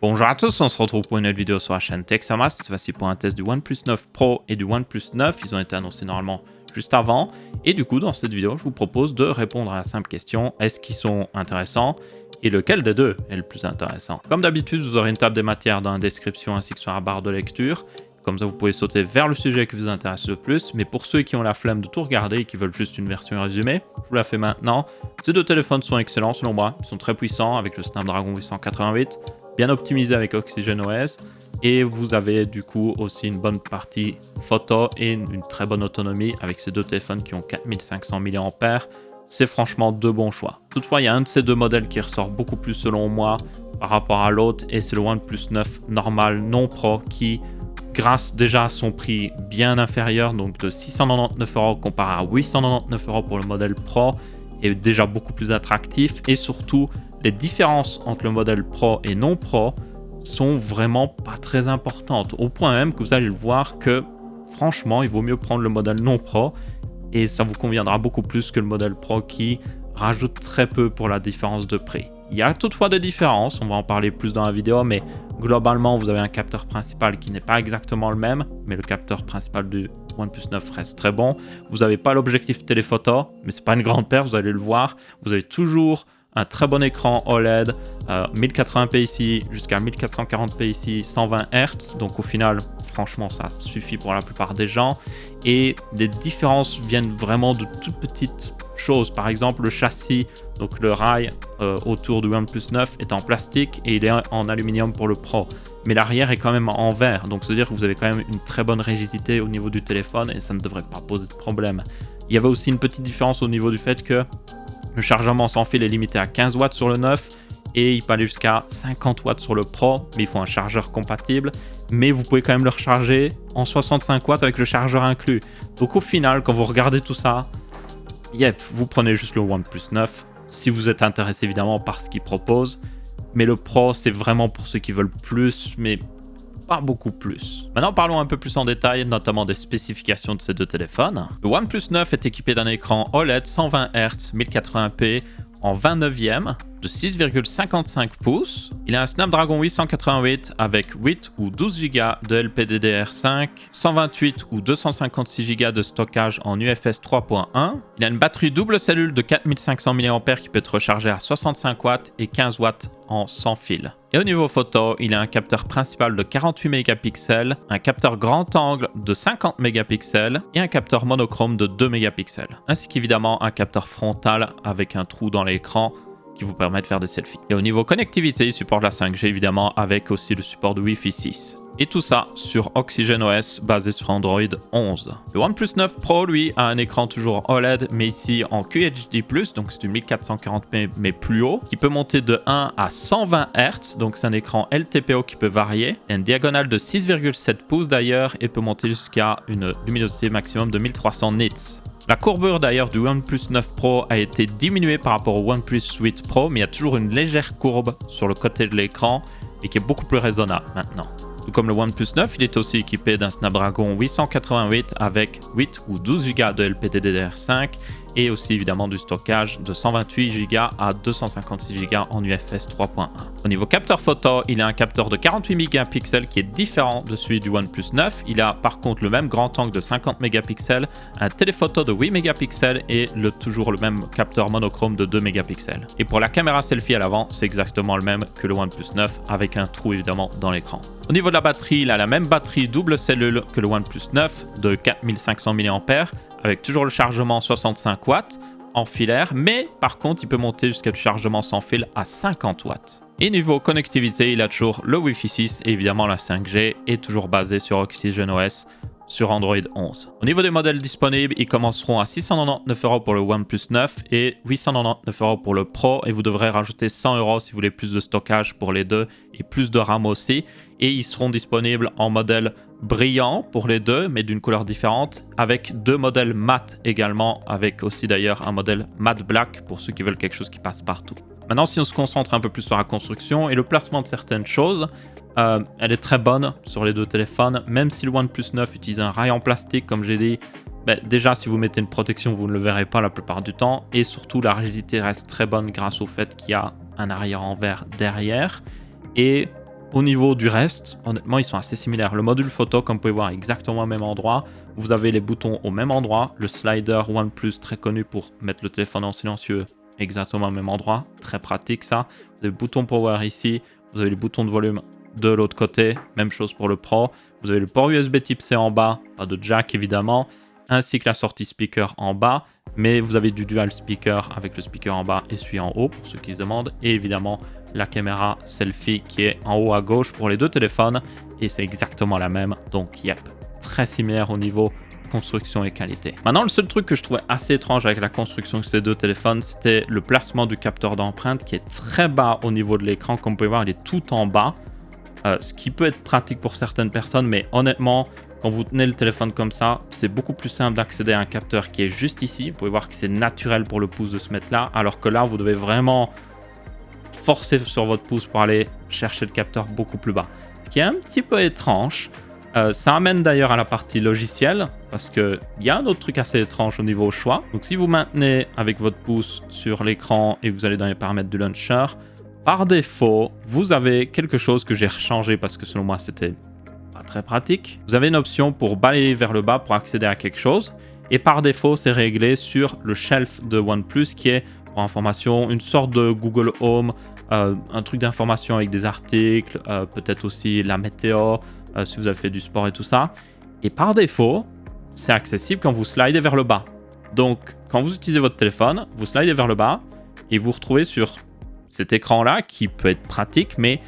Bonjour à tous, on se retrouve pour une nouvelle vidéo sur la chaîne Texamas, cette fois-ci pour un test du OnePlus 9 Pro et du OnePlus 9. Ils ont été annoncés normalement juste avant. Et du coup, dans cette vidéo, je vous propose de répondre à la simple question, est-ce qu'ils sont intéressants et lequel des deux est le plus intéressant? Comme d'habitude, vous aurez une table des matières dans la description ainsi que sur la barre de lecture. Comme ça, vous pouvez sauter vers le sujet qui vous intéresse le plus. Mais pour ceux qui ont la flemme de tout regarder et qui veulent juste une version résumée, je vous la fais maintenant. Ces deux téléphones sont excellents selon moi. Ils sont très puissants avec le Snapdragon 888, bien optimisé avec OxygenOS. Et vous avez du coup aussi une bonne partie photo et une très bonne autonomie avec ces deux téléphones qui ont 4500 mAh. C'est franchement deux bons choix. Toutefois, il y a un de ces deux modèles qui ressort beaucoup plus selon moi par rapport à l'autre. Et c'est le OnePlus 9 normal non Pro qui, grâce déjà à son prix bien inférieur, donc de 699 € comparé à 899 € pour le modèle Pro, est déjà beaucoup plus attractif. Et surtout, les différences entre le modèle Pro et non Pro sont vraiment pas très importantes. Au point même que vous allez le voir que, franchement, il vaut mieux prendre le modèle non Pro et ça vous conviendra beaucoup plus que le modèle Pro qui rajoute très peu pour la différence de prix. Il y a toutefois des différences, on va en parler plus dans la vidéo, mais globalement, vous avez un capteur principal qui n'est pas exactement le même, mais le capteur principal du OnePlus 9 reste très bon. Vous n'avez pas l'objectif téléphoto, mais c'est pas une grande perte, vous allez le voir. Vous avez toujours un très bon écran OLED, 1080p ici, jusqu'à 1440p ici, 120 Hz. Donc au final, franchement, ça suffit pour la plupart des gens. Et les différences viennent vraiment de toutes petites choses. Par exemple, le châssis, donc le rail autour du OnePlus 9 est en plastique et il est en aluminium pour le Pro. Mais l'arrière est quand même en verre. Donc c'est-à-dire que vous avez quand même une très bonne rigidité au niveau du téléphone et ça ne devrait pas poser de problème. Il y avait aussi une petite différence au niveau du fait que le chargement sans fil est limité à 15 watts sur le 9 et il peut aller jusqu'à 50 watts sur le Pro, mais il faut un chargeur compatible. Mais vous pouvez quand même le recharger en 65 watts avec le chargeur inclus. Donc au final, quand vous regardez tout ça, vous prenez juste le OnePlus 9 si vous êtes intéressé évidemment par ce qu'il propose. Mais le Pro, c'est vraiment pour ceux qui veulent plus, mais pas beaucoup plus. Maintenant, parlons un peu plus en détail, notamment des spécifications de ces deux téléphones. Le OnePlus 9 est équipé d'un écran OLED 120 Hz 1080p en 29e de 6,55 pouces. Il a un Snapdragon 888 avec 8 ou 12 Go de LPDDR5, 128 ou 256 Go de stockage en UFS 3.1. Il a une batterie double cellule de 4500 mAh qui peut être rechargée à 65 watts et 15 watts en sans fil. Et au niveau photo, il a un capteur principal de 48 mégapixels, un capteur grand angle de 50 mégapixels et un capteur monochrome de 2 mégapixels, ainsi qu'évidemment un capteur frontal avec un trou dans l'écran qui vous permet de faire des selfies. Et au niveau connectivité, il supporte la 5G évidemment avec aussi le support de Wi-Fi 6. Et tout ça sur OxygenOS basé sur Android 11. Le OnePlus 9 Pro, lui, a un écran toujours OLED, mais ici en QHD+, donc c'est du 1440p mais plus haut, qui peut monter de 1 à 120 Hz, donc c'est un écran LTPO qui peut varier, et une diagonale de 6,7 pouces d'ailleurs, et peut monter jusqu'à une luminosité maximum de 1300 nits. La courbure d'ailleurs du OnePlus 9 Pro a été diminuée par rapport au OnePlus 8 Pro, mais il y a toujours une légère courbe sur le côté de l'écran, et qui est beaucoup plus raisonnable maintenant. Tout comme le OnePlus 9, il est aussi équipé d'un Snapdragon 888 avec 8 ou 12 Go de LPDDR5 et aussi évidemment du stockage de 128 Go à 256 Go en UFS 3.1. Au niveau capteur photo, il a un capteur de 48 mégapixels qui est différent de celui du OnePlus 9. Il a par contre le même grand angle de 50 mégapixels, un téléphoto de 8 mégapixels et toujours le même capteur monochrome de 2 mégapixels. Et pour la caméra selfie à l'avant, c'est exactement le même que le OnePlus 9 avec un trou évidemment dans l'écran. Au niveau de la batterie, il a la même batterie double cellule que le OnePlus 9 de 4500 mAh avec toujours le chargement 65 watts en filaire, mais par contre il peut monter jusqu'à du chargement sans fil à 50 watts. Et niveau connectivité, il a toujours le Wi-Fi 6 et évidemment la 5G est toujours basée sur OxygenOS sur Android 11. Au niveau des modèles disponibles, ils commenceront à 699 € pour le OnePlus 9 et 899 € pour le Pro et vous devrez rajouter 100 € si vous voulez plus de stockage pour les deux et plus de RAM aussi. Et ils seront disponibles en modèle brillant pour les deux, mais d'une couleur différente, avec deux modèles mat également, avec aussi d'ailleurs un modèle mat black pour ceux qui veulent quelque chose qui passe partout. Maintenant, si on se concentre un peu plus sur la construction et le placement de certaines choses, elle est très bonne sur les deux téléphones, même si le OnePlus 9 utilise un rail en plastique, comme j'ai dit. Déjà, si vous mettez une protection, vous ne le verrez pas la plupart du temps. Et surtout, la rigidité reste très bonne grâce au fait qu'il y a un arrière en verre derrière. Et Au niveau du reste, honnêtement, ils sont assez similaires. Le module photo, comme vous pouvez voir, est exactement au même endroit. Vous avez les boutons au même endroit. Le slider OnePlus, très connu pour mettre le téléphone en silencieux, exactement au même endroit. Très pratique ça. Vous avez le bouton power ici. Vous avez les boutons de volume de l'autre côté. Même chose pour le Pro. Vous avez le port USB type C en bas, pas de jack évidemment, ainsi que la sortie speaker en bas. Mais vous avez du dual speaker avec le speaker en bas et celui en haut pour ceux qui se demandent. Et évidemment, la caméra selfie qui est en haut à gauche pour les deux téléphones. Et c'est exactement la même. Donc, yep, très similaire au niveau construction et qualité. Maintenant, le seul truc que je trouvais assez étrange avec la construction de ces deux téléphones, c'était le placement du capteur d'empreinte qui est très bas au niveau de l'écran. Comme vous pouvez voir, il est tout en bas. Ce qui peut être pratique pour certaines personnes, mais honnêtement, quand vous tenez le téléphone comme ça, c'est beaucoup plus simple d'accéder à un capteur qui est juste ici. Vous pouvez voir que c'est naturel pour le pouce de se mettre là, alors que là, vous devez vraiment forcer sur votre pouce pour aller chercher le capteur beaucoup plus bas. Ce qui est un petit peu étrange. Ça amène d'ailleurs à la partie logicielle, parce qu'il y a un autre truc assez étrange au niveau choix. Donc si vous maintenez avec votre pouce sur l'écran et que vous allez dans les paramètres du launcher, par défaut, vous avez quelque chose que j'ai rechangé parce que selon moi, c'était pas très pratique. Vous avez une option pour balayer vers le bas pour accéder à quelque chose. Et par défaut, c'est réglé sur le shelf de OnePlus qui est, pour information, une sorte de Google Home, un truc d'information avec des articles, peut-être aussi la météo, si vous avez fait du sport et tout ça. Et par défaut, c'est accessible quand vous slidez vers le bas. Donc, quand vous utilisez votre téléphone, vous slidez vers le bas et vous retrouvez sur cet écran-là qui peut être pratique, mais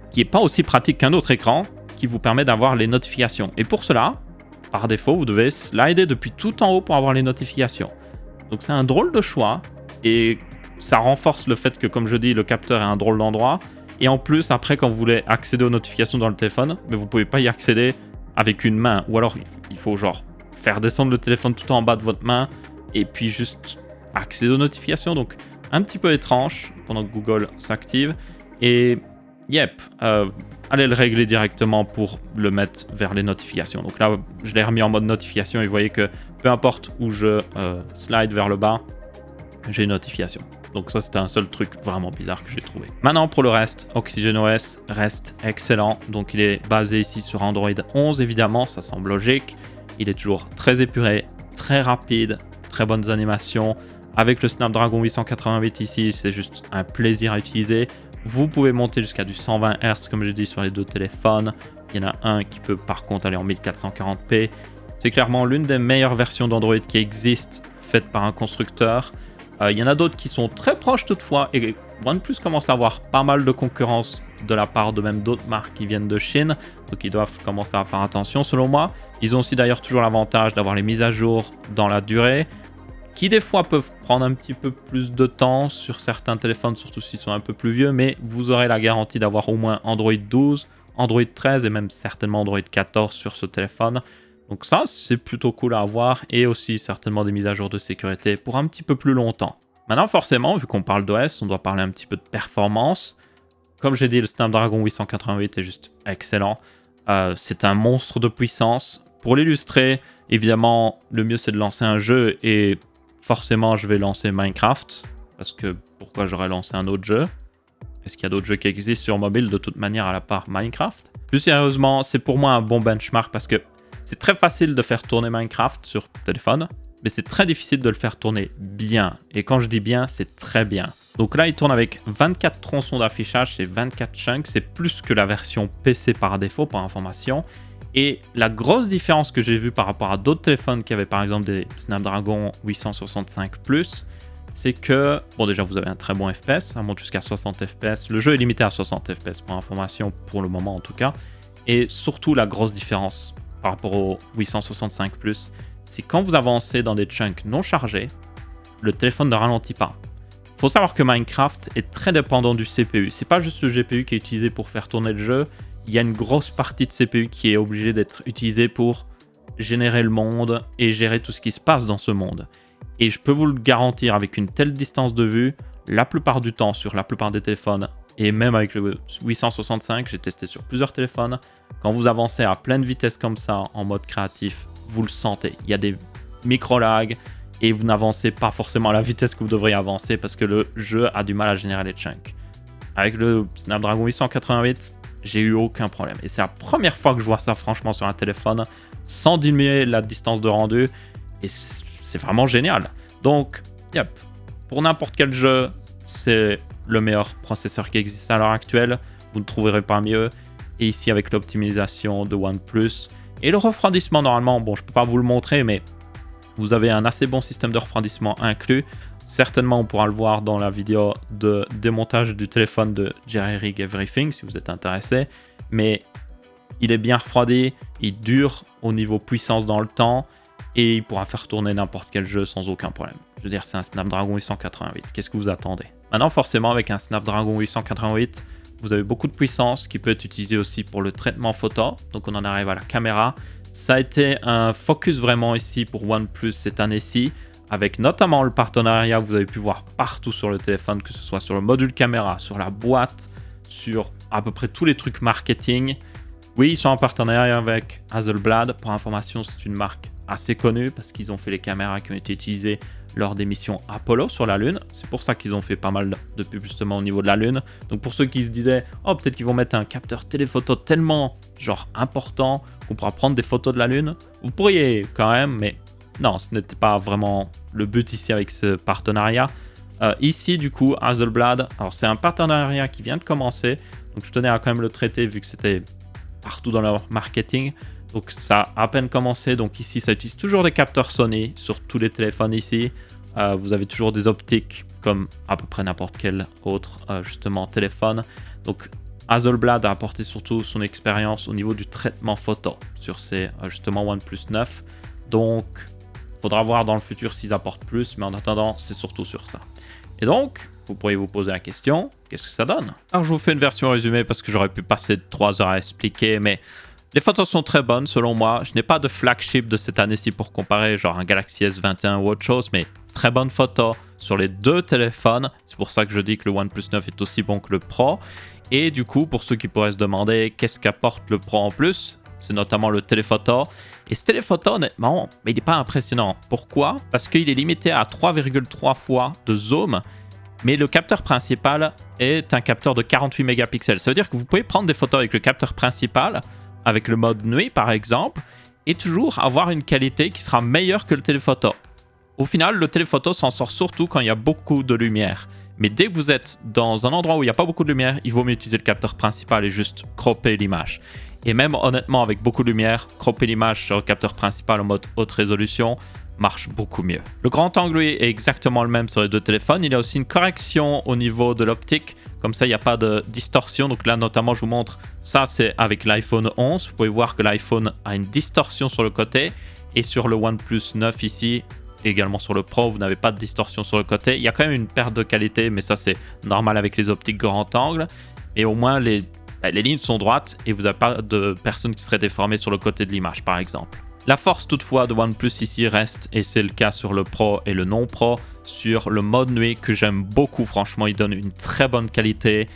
qui n'est pas aussi pratique qu'un autre écran qui vous permet d'avoir les notifications. Et pour cela, par défaut, vous devez slider depuis tout en haut pour avoir les notifications. Donc c'est un drôle de choix et ça renforce le fait que, comme je dis, le capteur est un drôle d'endroit. Et en plus, après, quand vous voulez accéder aux notifications dans le téléphone, mais vous ne pouvez pas y accéder avec une main. Ou alors, il faut genre faire descendre le téléphone tout en bas de votre main et puis juste accéder aux notifications. Donc un petit peu étrange pendant que Google s'active. Et yep, allez le régler directement pour le mettre vers les notifications. Donc là, je l'ai remis en mode notification et vous voyez que peu importe où je slide vers le bas, j'ai une notification. Donc ça, c'était un seul truc vraiment bizarre que j'ai trouvé. Maintenant, pour le reste, OxygenOS reste excellent. Donc il est basé ici sur Android 11, évidemment, ça semble logique. Il est toujours très épuré, très rapide, très bonnes animations. Avec le Snapdragon 888 ici, c'est juste un plaisir à utiliser. Vous pouvez monter jusqu'à du 120 Hz, comme j'ai dit, sur les deux téléphones. Il y en a un qui peut par contre aller en 1440p. C'est clairement l'une des meilleures versions d'Android qui existent, faite par un constructeur. Il y en a d'autres qui sont très proches toutefois, et OnePlus commence à avoir pas mal de concurrence de la part de même d'autres marques qui viennent de Chine, donc ils doivent commencer à faire attention selon moi. Ils ont aussi d'ailleurs toujours l'avantage d'avoir les mises à jour dans la durée, qui des fois peuvent prendre un petit peu plus de temps sur certains téléphones, surtout s'ils sont un peu plus vieux, mais vous aurez la garantie d'avoir au moins Android 12, Android 13 et même certainement Android 14 sur ce téléphone. Donc ça, c'est plutôt cool à avoir, et aussi certainement des mises à jour de sécurité pour un petit peu plus longtemps. Maintenant, forcément, vu qu'on parle d'OS, on doit parler un petit peu de performance. Comme j'ai dit, le Snapdragon 888 est juste excellent. C'est un monstre de puissance. Pour l'illustrer, évidemment, le mieux c'est de lancer un jeu, et forcément, je vais lancer Minecraft, parce que pourquoi j'aurais lancé un autre jeu? Est-ce qu'il y a d'autres jeux qui existent sur mobile de toute manière à la part Minecraft? Plus sérieusement, c'est pour moi un bon benchmark parce que c'est très facile de faire tourner Minecraft sur téléphone, mais c'est très difficile de le faire tourner bien. Et quand je dis bien, c'est très bien. Donc là, il tourne avec 24 tronçons d'affichage, c'est 24 chunks, c'est plus que la version PC par défaut, par information. Et la grosse différence que j'ai vue par rapport à d'autres téléphones qui avaient par exemple des Snapdragon 865+, c'est que, bon déjà vous avez un très bon FPS, ça monte jusqu'à 60 FPS, le jeu est limité à 60 FPS pour information pour le moment en tout cas, et surtout la grosse différence par rapport au 865+, c'est quand vous avancez dans des chunks non chargés, le téléphone ne ralentit pas. Il faut savoir que Minecraft est très dépendant du CPU, c'est pas juste le GPU qui est utilisé pour faire tourner le jeu, il y a une grosse partie de CPU qui est obligée d'être utilisée pour générer le monde et gérer tout ce qui se passe dans ce monde. Et je peux vous le garantir, avec une telle distance de vue, la plupart du temps sur la plupart des téléphones, et même avec le 865, j'ai testé sur plusieurs téléphones, quand vous avancez à pleine vitesse comme ça, en mode créatif, vous le sentez. Il y a des micro-lags et vous n'avancez pas forcément à la vitesse que vous devriez avancer parce que le jeu a du mal à générer les chunks. Avec le Snapdragon 888, j'ai eu aucun problème. Et c'est la première fois que je vois ça franchement sur un téléphone, sans diminuer la distance de rendu. Et c'est vraiment génial. Donc, yep, pour n'importe quel jeu, c'est le meilleur processeur qui existe à l'heure actuelle. Vous ne trouverez pas mieux. Et ici, avec l'optimisation de OnePlus et le refroidissement, normalement, bon, je ne peux pas vous le montrer, mais vous avez un assez bon système de refroidissement inclus. Certainement, on pourra le voir dans la vidéo de démontage du téléphone de Jerry Rig Everything, si vous êtes intéressé. Mais il est bien refroidi, il dure au niveau puissance dans le temps, et il pourra faire tourner n'importe quel jeu sans aucun problème. Je veux dire, c'est un Snapdragon 888. Qu'est-ce que vous attendez? Maintenant, forcément, avec un Snapdragon 888, vous avez beaucoup de puissance qui peut être utilisée aussi pour le traitement photo. Donc, on en arrive à la caméra. Ça a été un focus vraiment ici pour OnePlus cette année-ci, avec notamment le partenariat que vous avez pu voir partout sur le téléphone, que ce soit sur le module caméra, sur la boîte, sur à peu près tous les trucs marketing. Oui, ils sont en partenariat avec Hasselblad. Pour information, c'est une marque assez connue parce qu'ils ont fait les caméras qui ont été utilisées lors des missions Apollo sur la Lune. C'est pour ça qu'ils ont fait pas mal de pubs justement au niveau de la Lune. Donc pour ceux qui se disaient « Oh, peut-être qu'ils vont mettre un capteur téléphoto tellement genre important qu'on pourra prendre des photos de la Lune », vous pourriez quand même, mais non, ce n'était pas vraiment le but ici avec ce partenariat. Ici, du coup, Hasselblad, alors c'est un partenariat qui vient de commencer, donc je tenais à quand même le traiter vu que c'était partout dans leur marketing. Donc ça a à peine commencé, donc ici ça utilise toujours des capteurs Sony sur tous les téléphones ici. Vous avez toujours des optiques comme à peu près n'importe quel autre justement téléphone. Donc Hasselblad a apporté surtout son expérience au niveau du traitement photo sur ces justement OnePlus 9. Donc il faudra voir dans le futur s'ils apportent plus, mais en attendant c'est surtout sur ça. Et donc vous pourriez vous poser la question, qu'est-ce que ça donne? Alors je vous fais une version résumée parce que j'aurais pu passer 3 heures à expliquer, mais les photos sont très bonnes selon moi. Je n'ai pas de flagship de cette année-ci pour comparer, genre un Galaxy S21 ou autre chose, mais très bonnes photos sur les deux téléphones. C'est pour ça que je dis que le OnePlus 9 est aussi bon que le Pro. Et du coup, pour ceux qui pourraient se demander qu'est-ce qu'apporte le Pro en plus, c'est notamment le téléphoto. Et ce téléphoto, honnêtement, mais il n'est pas impressionnant. Pourquoi? Parce qu'il est limité à 3,3 fois de zoom. Mais le capteur principal est un capteur de 48 mégapixels. Ça veut dire que vous pouvez prendre des photos avec le capteur principal, avec le mode nuit par exemple, et toujours avoir une qualité qui sera meilleure que le téléphoto. Au final, le téléphoto s'en sort surtout quand il y a beaucoup de lumière. Mais dès que vous êtes dans un endroit où il n'y a pas beaucoup de lumière, il vaut mieux utiliser le capteur principal et juste cropper l'image. Et même honnêtement, avec beaucoup de lumière, cropper l'image sur le capteur principal en mode haute résolution marche beaucoup mieux. Le grand angle lui, est exactement le même sur les deux téléphones. Il y a aussi une correction au niveau de l'optique. Comme ça, il n'y a pas de distorsion. Donc là, notamment, je vous montre, ça, c'est avec l'iPhone 11. Vous pouvez voir que l'iPhone a une distorsion sur le côté. Et sur le OnePlus 9 ici, également sur le Pro, vous n'avez pas de distorsion sur le côté. Il y a quand même une perte de qualité, mais ça, c'est normal avec les optiques grand angle. Et au moins, les lignes sont droites et vous n'avez pas de personnes qui seraient déformées sur le côté de l'image, par exemple. La force toutefois de OnePlus ici reste, et c'est le cas sur le Pro et le non Pro, sur le mode nuit que j'aime beaucoup. Franchement, il donne une très bonne qualité,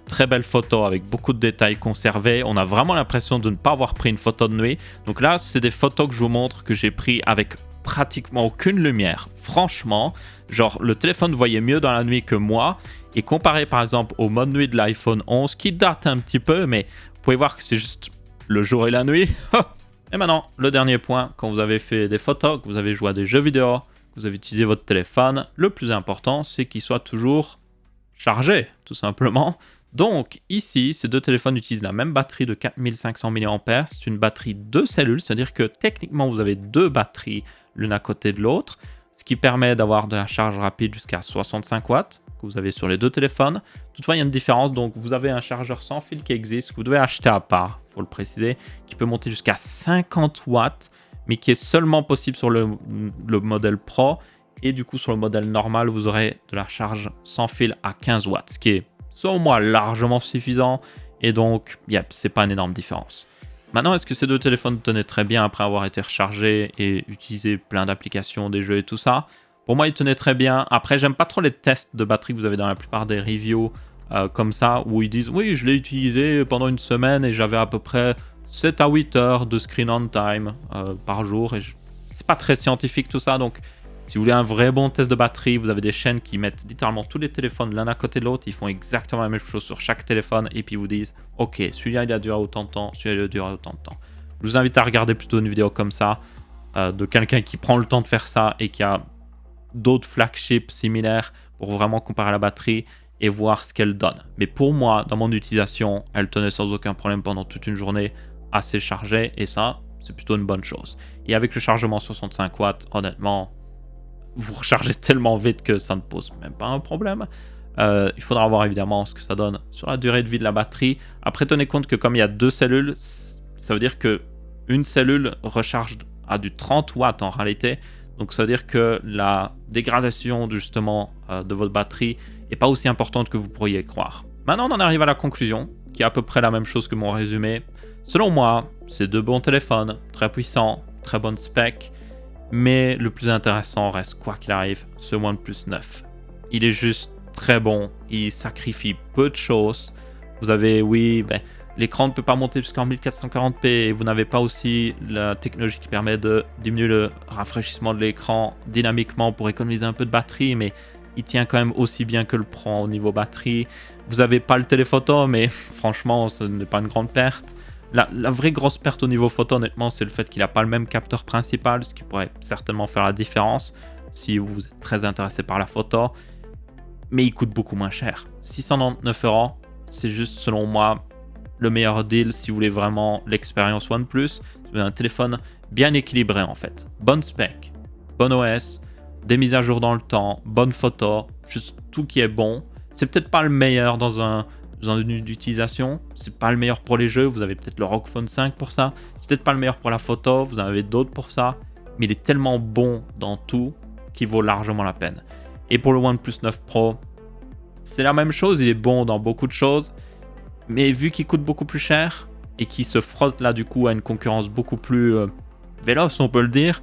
très belle photo avec beaucoup de détails conservés. On a vraiment l'impression de ne pas avoir pris une photo de nuit. Donc là, c'est des photos que je vous montre que j'ai pris avec pratiquement aucune lumière. Franchement, genre le téléphone voyait mieux dans la nuit que moi. Et comparé par exemple au mode nuit de l'iPhone 11 qui date un petit peu, mais vous pouvez voir que c'est juste le jour et la nuit. Et maintenant, le dernier point, quand vous avez fait des photos, que vous avez joué à des jeux vidéo, que vous avez utilisé votre téléphone, le plus important, c'est qu'il soit toujours chargé, tout simplement. Donc ici, ces deux téléphones utilisent la même batterie de 4500 mAh. C'est une batterie 2 cellules, c'est-à-dire que techniquement, vous avez deux batteries l'une à côté de l'autre, ce qui permet d'avoir de la charge rapide jusqu'à 65 watts. Que vous avez sur les deux téléphones. Toutefois, il y a une différence. Donc, vous avez un chargeur sans fil qui existe, que vous devez acheter à part, il faut le préciser, qui peut monter jusqu'à 50 watts, mais qui est seulement possible sur le modèle Pro. Et du coup, sur le modèle normal, vous aurez de la charge sans fil à 15 watts, ce qui est, selon moi, largement suffisant. Et donc, c'est pas une énorme différence. Maintenant, est-ce que ces deux téléphones tenaient très bien après avoir été rechargés et utilisé plein d'applications, des jeux et tout ça? Pour moi, il tenait très bien. Après, j'aime pas trop les tests de batterie que vous avez dans la plupart des reviews comme ça, où ils disent « Oui, je l'ai utilisé pendant une semaine et j'avais à peu près 7 à 8 heures de screen on time par jour. » Et c'est pas très scientifique tout ça, donc Si vous voulez un vrai bon test de batterie, vous avez des chaînes qui mettent littéralement tous les téléphones l'un à côté de l'autre. Ils font exactement la même chose sur chaque téléphone et puis ils vous disent « Ok, celui-là, il a duré autant de temps, celui-là, il a duré autant de temps. » Je vous invite à regarder plutôt une vidéo comme ça, de quelqu'un qui prend le temps de faire ça et qui a d'autres flagships similaires pour vraiment comparer la batterie et voir ce qu'elle donne. Mais pour moi, dans mon utilisation, elle tenait sans aucun problème pendant toute une journée, assez chargée, et ça, c'est plutôt une bonne chose. Et avec le chargement 65 watts, honnêtement, vous rechargez tellement vite que ça ne pose même pas un problème. Il faudra voir évidemment ce que ça donne sur la durée de vie de la batterie. Après, tenez compte que comme il y a 2 cellules, ça veut dire que une cellule recharge à du 30 watts en réalité. Donc ça veut dire que la dégradation justement de votre batterie n'est pas aussi importante que vous pourriez croire. Maintenant, on en arrive à la conclusion, qui est à peu près la même chose que mon résumé. Selon moi, c'est 2 bons téléphones, très puissants, très bonnes specs, mais le plus intéressant reste, quoi qu'il arrive, ce OnePlus 9. Il est juste très bon, il sacrifie peu de choses. Vous avez, oui, l'écran ne peut pas monter jusqu'en 1440p et vous n'avez pas aussi la technologie qui permet de diminuer le rafraîchissement de l'écran dynamiquement pour économiser un peu de batterie, mais il tient quand même aussi bien que le Pro au niveau batterie. Vous n'avez pas le téléphoto, mais franchement, ce n'est pas une grande perte. La vraie grosse perte au niveau photo, honnêtement, c'est le fait qu'il n'a pas le même capteur principal, ce qui pourrait certainement faire la différence si vous êtes très intéressé par la photo. Mais il coûte beaucoup moins cher. 699 €, c'est juste, selon moi, le meilleur deal si vous voulez vraiment l'expérience OnePlus. Si vous voulez un téléphone bien équilibré en fait. Bonne spec, bon OS, des mises à jour dans le temps, bonne photo, juste tout qui est bon. C'est peut-être pas le meilleur dans une utilisation, c'est pas le meilleur pour les jeux, vous avez peut-être le ROG Phone 5 pour ça, c'est peut-être pas le meilleur pour la photo, vous en avez d'autres pour ça, mais il est tellement bon dans tout qu'il vaut largement la peine. Et pour le OnePlus 9 Pro, c'est la même chose, il est bon dans beaucoup de choses, mais vu qu'il coûte beaucoup plus cher et qu'il se frotte là du coup à une concurrence beaucoup plus véloce, on peut le dire,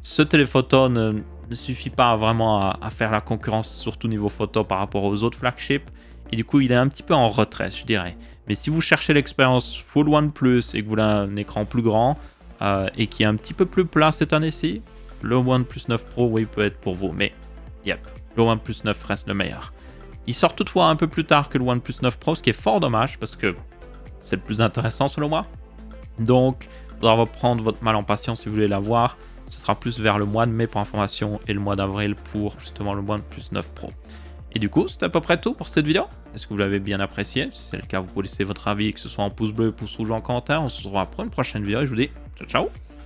ce téléphoto ne suffit pas vraiment à faire la concurrence, surtout niveau photo par rapport aux autres flagships. Et du coup, il est un petit peu en retrait, je dirais. Mais si vous cherchez l'expérience full OnePlus et que vous voulez un écran plus grand et qui est un petit peu plus plat cette année-ci, le OnePlus 9 Pro, oui, peut être pour vous. Mais, le OnePlus 9 reste le meilleur. Il sort toutefois un peu plus tard que le OnePlus 9 Pro, ce qui est fort dommage parce que c'est le plus intéressant selon moi. Donc, il faudra reprendre votre mal en patience si vous voulez l'avoir. Ce sera plus vers le mois de mai pour information et le mois d'avril pour justement le OnePlus 9 Pro. Et du coup, c'est à peu près tout pour cette vidéo. Est-ce que vous l'avez bien apprécié? Si c'est le cas, vous pouvez laisser votre avis, que ce soit en pouce bleu, pouce rouge ou en commentaire. On se retrouvera pour une prochaine vidéo et je vous dis ciao ciao.